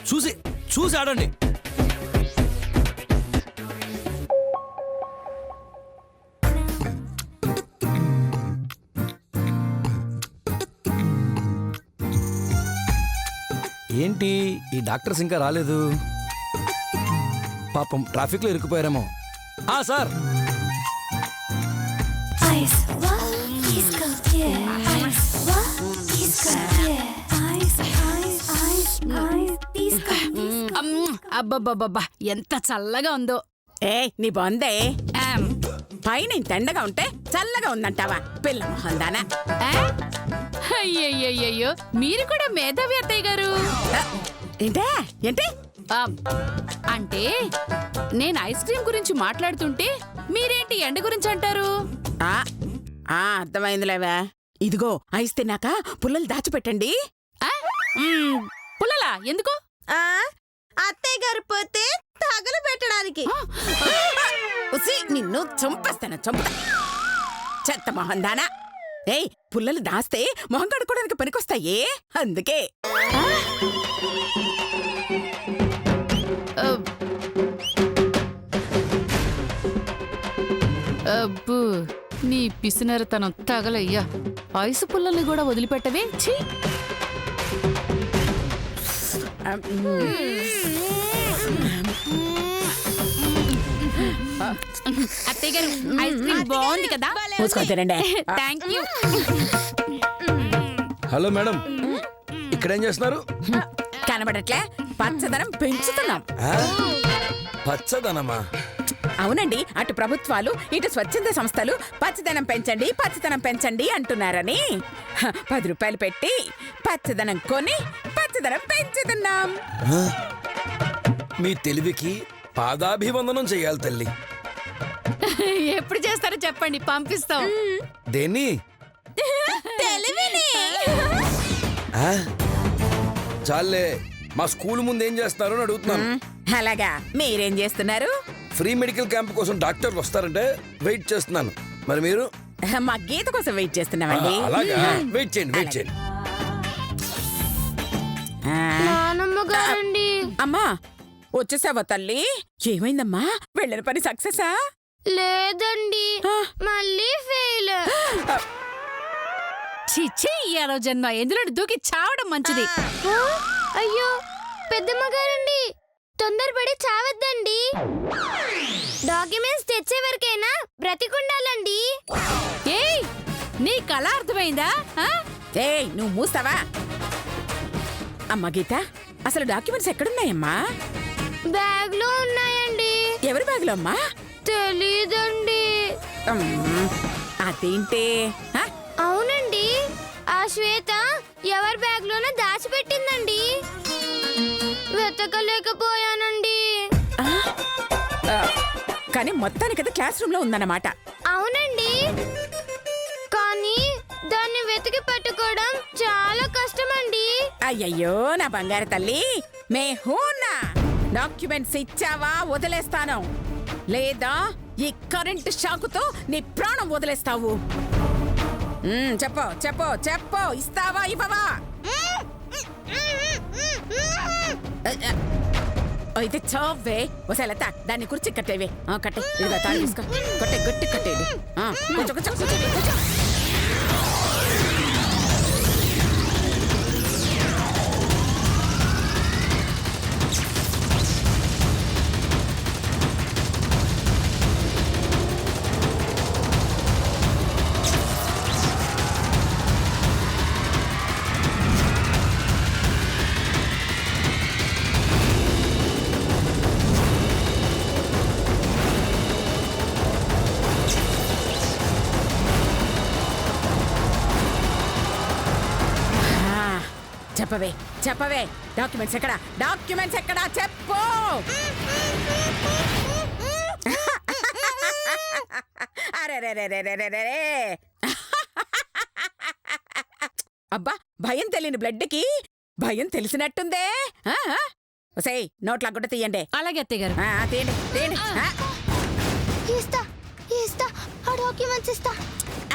చూసి చూసి ఆడండి. ఏంటి ఈ డాక్టర్స్ ఇంకా రాలేదు? పాపం ట్రాఫిక్ లో ఇరుక్కుపోయారేమో. సార్ అబ్బబ్బబ్బబ్బా ఎంత చల్లగా ఉందో. నీ బొందే పైన ఇంత ఎండగా ఉంటే చల్లగా ఉందంటావా పిల్ల మొహందానా? అయ్యయ్యో మీరు కూడా మేధావి అత్తయ్య గారు. ఏంటే ఏంటి అంటే నేను ఐస్ క్రీమ్ గురించి మాట్లాడుతుంటే మీరేంటి ఎండ గురించి అంటారు? అర్థమైందిలేవా. ఇదిగో ఐస్ తిన్నాక పుల్లలు దాచిపెట్టండి. పుల్లలా ఎందుకు? అత్తయ్య గారు పోతే తగలు పెట్టడానికి. నిన్ను చంపేస్తాను చంపుతా చెత్త మొహందానా. పుల్లలు దాస్తే మొహం కడుక్కోడానికి పనికొస్తాయే అందుకే. అబ్బు నీ పిసినరతనం తగలయ్యా. ఐసు పుల్లల్ని కూడా వదిలిపెట్టవే. ఛీ అత్తయ్య గారు ఐస్ క్రీమ్ బాగుంది కదా? Thank you. హలో మేడం, ఇక్కడేం చేస్తున్నారు? కనబడట్లే పచ్చదనం పెంచుతున్నాం. పచ్చదనమా? అవునండి, అటు ప్రభుత్వాలు ఇటు స్వచ్ఛంద సంస్థలు పచ్చదనం పెంచండి పచ్చదనం పెంచండి అంటున్నారని 10 రూపాయలు పెట్టి పచ్చదనం కొని పచ్చదనం పెంచుతున్నాం. మీ తెలివికి పాదాభివందనం చెయ్యాలి తల్లి. ఎప్పుడు చేస్తారో చెప్పండి, పంపిస్తాం. దేన్ని? తెలివిని. చాలే, మా స్కూల్ ముందు ఏం చేస్తున్నారు అని అడుగుతున్నాను. అలాగా, మీరేం చేస్తున్నారు? ఫ్రీ మెడికల్ క్యాంప్ కోసం డాక్టర్లు వస్తారంటే వెయిట్ చేస్తున్నాను. మరి మీరు? మా గీత కోసం వెయిట్ చేస్తున్నామండి. అలాగా, వెయిట్ చేయండి వెయిట్ చేయండి. అమ్మా వచ్చేసావా తల్లి? ఏమైందమ్మా, వెళ్ళిన పని సక్సెసా? లేదండి, మళ్ళీ ఫెయిల్. చిచ్చి ఇయాలో జన్మ ఎందులో దూకి చావడం మంచిది. అయ్యో పెద్దమ్మ గారండి, తొందరపడి చావద్దండి. డాక్యుమెంట్స్ తెచ్చే వరకైనా బ్రతికుండాలండి. ఏయ్ నీ కళ అర్థమైందా? నువ్వు మూస్తావా? అమ్మా గీత, అసలు డాక్యుమెంట్స్ ఎక్కడున్నాయమ్మా? బ్యాగ్ లో ఉన్నాయండి. ఎవరి బ్యాగ్ లో అమ్మా? తెలీదండి. అదేంటే? అవునండి, ఆ శ్వేత ఎవరి బ్యాగ్ లోనో దాచిపెట్టిందండి. వెతకలేకపోయానండి. కానీ మొత్తానికైతే క్లాస్ రూమ్ లో ఉందన్నమాట. అవునండి, కానీ దాన్ని వెతికి పట్టుకోవడం చాలా కష్టమండి. అయ్యయ్యో నా బంగారు తల్లి, మే హూనా డాక్యుమెంట్స్ ఇచ్చావా వదిలేస్తాను, లేదా ఈ కరెంట్ షాకుతో నీ ప్రాణం వదిలేస్తావు. చెప్పు చెప్పు చెప్పు, ఇస్తావా ఇవ్వవా? అయితే చావే. ఒకసారి లత దాన్ని కుర్చీ కట్టేవే. కట్టే, ఇదిగా తాళి తీసుకో, కట్టే గట్టి కట్టేది. కొంచెం కొంచెం కొంచెం. చెప్పవే చెప్పవే, డాక్యుమెంట్స్ ఎక్కడా? డాక్యుమెంట్స్ ఎక్కడా చెప్పు. అరే అబ్బా, భయం తెలియని బ్లడ్కి భయం తెలిసినట్టుందే. ఒసేయ్ నోట్లా గుడ్డ తీయండి. అలాగే అత్తయ్య గారు. తీయండి తీయండి.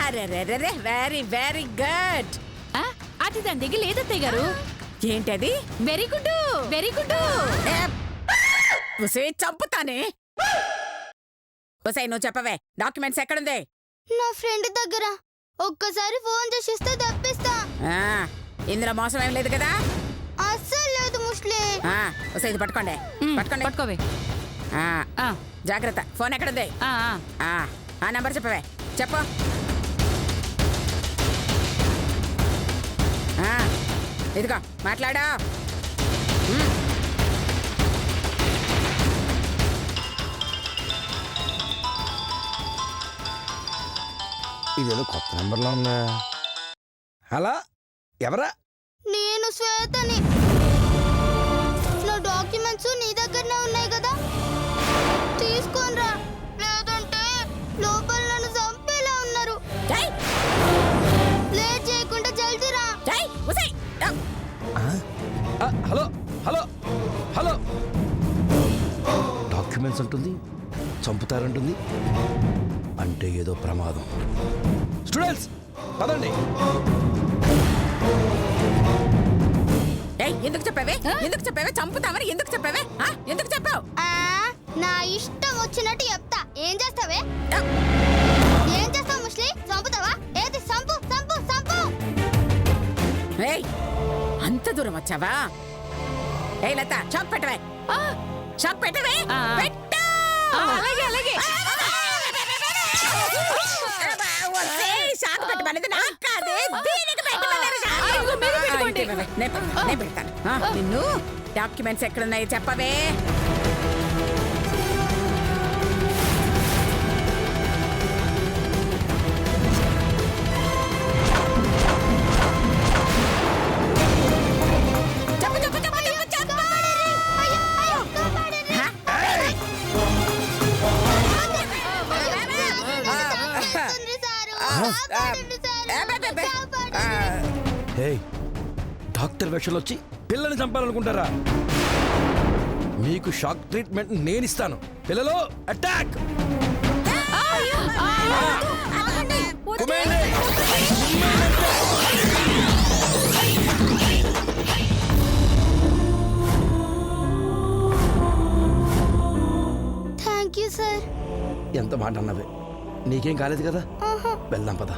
అరే వెరీ వెరీ గుడ్. అది దాని దగ్గర లేదత్తయ్య గారు. ఏంటది? Very good, very good. ఉసే చంపుతానే. ఉసే నువ్వు చెప్పవే, డాక్యుమెంట్స్ ఎక్కడుంది? నా ఫ్రెండ్ దగ్గర. ఒక్కసారి ఫోన్ చేసిస్తే తప్పిస్తా. ఇందులో మోసం ఏం లేదు కదా? అస్సలు లేదు ముస్లి. ఉసే ఇది పట్టుకోండి, పట్టుకోండి. పట్టుకోవే. జాగ్రత్త. ఫోన్ ఎక్కడుంది? ఆ నంబర్ చెప్పవే, చెప్పు. ఇదిగో మాట్లాడా. ఇదేదో కొత్త నెంబర్లో ఉందా? హలో, ఎవరా? నేను శ్వేతని. నా డాక్యుమెంట్స్ నీ దగ్గరనే ఉన్నాయి కదా, తీసుకోనరా. లేదంటే లోపల నన్ను చంపేలా ఉన్నారు. లేట్ చేయకుండా జల్దీ రా. హలో హలో హలో, డాక్యుమెంట్స్ ఉంటుంది, చంపుతారంటుంది, అంటే ఏదో ప్రమాదం. స్టూడెంట్స్ పదండి. ఎందుకు చెప్పావే? ఎందుకు చెప్పావే? చంపుతామని ఎందుకు చెప్పావే? ఎందుకు చెప్పావు? నా ఇష్టం వచ్చినట్టు చెప్తా. ఏం చేస్తావే? ఏం చేస్తావు ముస్లి? చంపుతావా? ఏది? సంపు సంపు సంపు. అంత దూరం వచ్చావా? ఏ లత, షాక్ పెట్టవే, షాక్ పెట్టవే. అలాగే అలాగే. షాక్ పెట్టమనేది నాకు కాదే, దీనికి పెట్టమన్నారు. నేను పెడతాను. నిన్ను డాక్యుమెంట్స్ ఎక్కడున్నాయో చెప్పవే. డాక్టర్ వేషాలు వచ్చి పిల్లల్ని చంపాలనుకుంటారా? మీకు షాక్ ట్రీట్మెంట్ నేను ఇస్తాను. పిల్లలు అటాక్! Thank you sir. ఎంత మాట అన్నవే, నీకేం కాలేదు కదా? వెళ్దాం పద.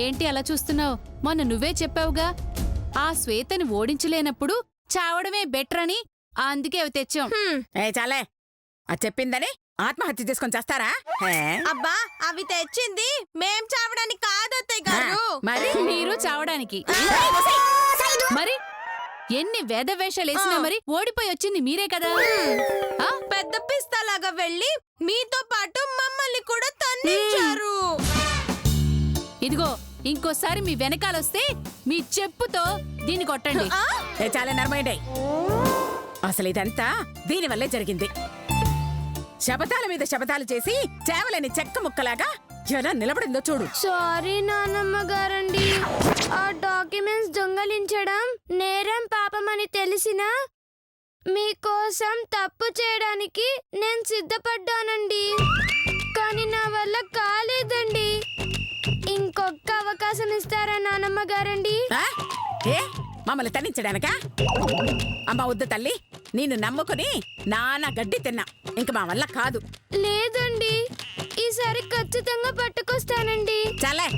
ఏంటి అలా చూస్తున్నావు? మొన్న నువ్వే చెప్పావుగా, ఆ శ్వేతని ఓడించలేనప్పుడు చావడమే బెటర్ అని. అందుకే అవి తెచ్చాం. చాలే, అది చెప్పిందని ఆత్మహత్య చేసుకొని చేస్తారా? అబ్బా, అవి తెచ్చింది మేం చావడానికి కాదత్తయ్య గారు. మరి మీరు చావడానికి. మరి ఎన్ని వేదవేషాలు వేసినా మరి ఓడిపోయి వచ్చింది మీరే కదా. పెద్ద పిస్తాలాగా వెళ్ళి మీతో పాటు మమ్మల్ని కూడా తన్నించారు. ఇదిగో, ఇంకోసారి మీ వెనకాలొస్తే మీ చెప్పుతో దీన్ని కొట్టండి. చాలా నర్మైండే. అసలు ఇదంతా దీనివల్లే జరిగింది. శపథాల మీద శపథాలు చేసి చేవలని చెక్క ముక్కలాగా ఎలా నిలబడిందో చూడు. సారీ నానమ్మ గారండి. ఆ డాక్యుమెంట్స్ దొంగలించడం నేరం పాపమని తెలిసినా మీకోసం తప్పు చేయడానికి నేను సిద్ధపడ్డానండి. కానీ నా వల్ల కాలేదండి. ఇంకొక అవకాశం ఇస్తారా నానమ్మ గారండి? మమ్మల్ని తన్నించడానికా? అమ్మ వద్దు తల్లి, నిన్ను నమ్ముకుని నానా గడ్డి తిన్నా. ఇంక మా వల్ల కాదు. లేదండి, ఈసారి ఖచ్చితంగా పట్టుకొస్తానండి. చాలే,